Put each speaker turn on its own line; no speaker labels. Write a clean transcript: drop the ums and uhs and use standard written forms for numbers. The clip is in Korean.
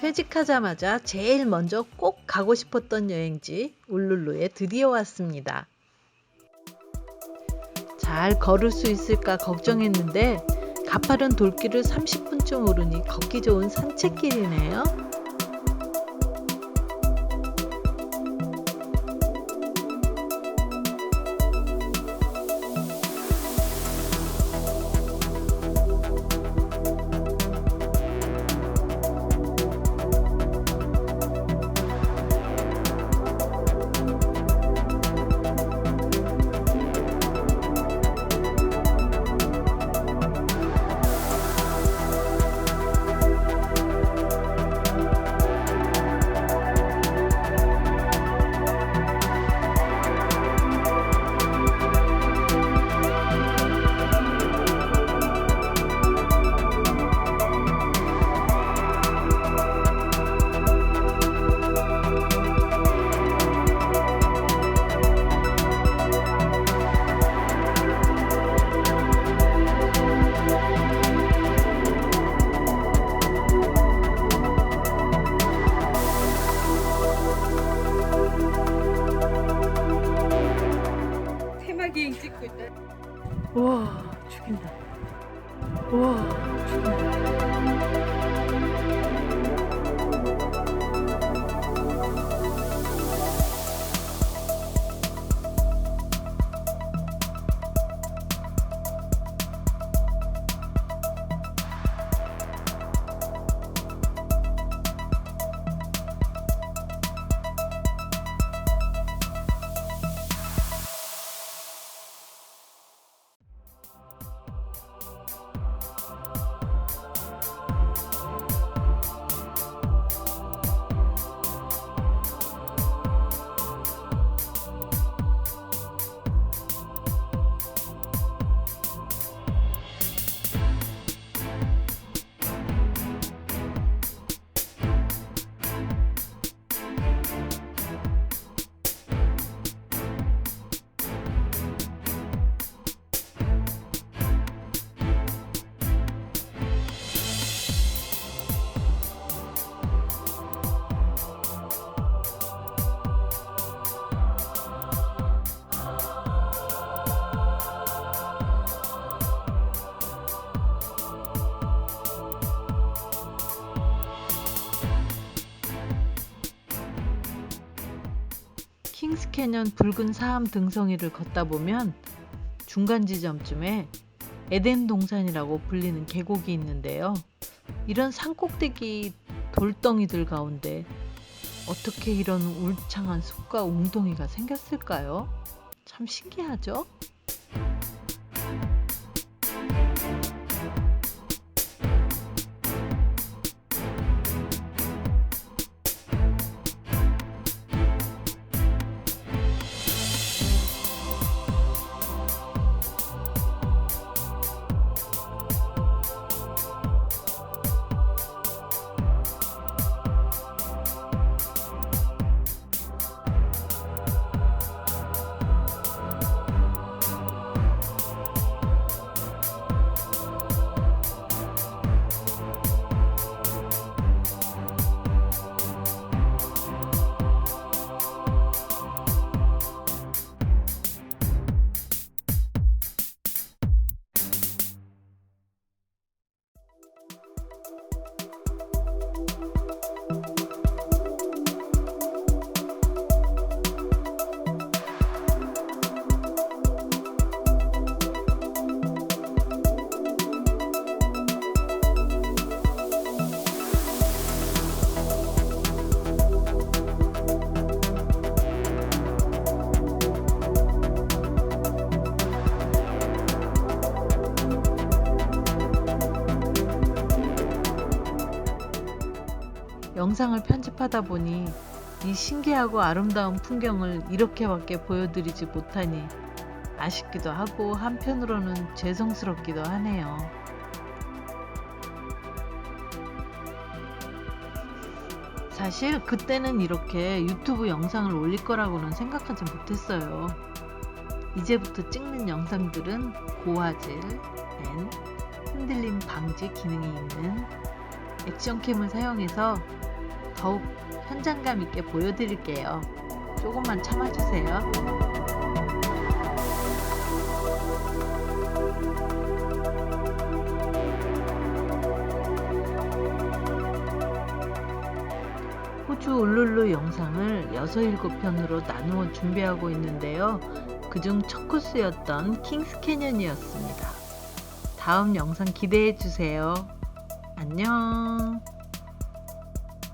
퇴직하자마자 제일 먼저 꼭 가고 싶었던 여행지 울룰루에 드디어 왔습니다. 잘 걸을 수 있을까 걱정했는데 가파른 돌길을 30분쯤 오르니 걷기 좋은 산책길이네요.
비행 찍고 있다.
우와 죽인다. 우와 죽인다. 킹스캐년 붉은 사암 등성이를 걷다 보면 중간 지점쯤에 에덴 동산이라고 불리는 계곡이 있는데요. 이런 산꼭대기 돌덩이들 가운데 어떻게 이런 울창한 숲과 웅덩이가 생겼을까요? 참 신기하죠? 영상을 편집하다 보니 이 신기하고 아름다운 풍경을 이렇게밖에 보여드리지 못하니 아쉽기도 하고 한편으로는 죄송스럽기도 하네요. 사실 그때는 이렇게 유튜브 영상을 올릴 거라고는 생각하지 못했어요. 이제부터 찍는 영상들은 고화질, 흔들림 방지 기능이 있는 액션캠을 사용해서 더욱 현장감 있게 보여드릴게요. 조금만 참아주세요. 호주 울룰루 영상을 6, 7편으로 나누어 준비하고 있는데요. 그중 첫 코스였던 킹스 캐년이었습니다. 다음 영상 기대해 주세요. 안녕.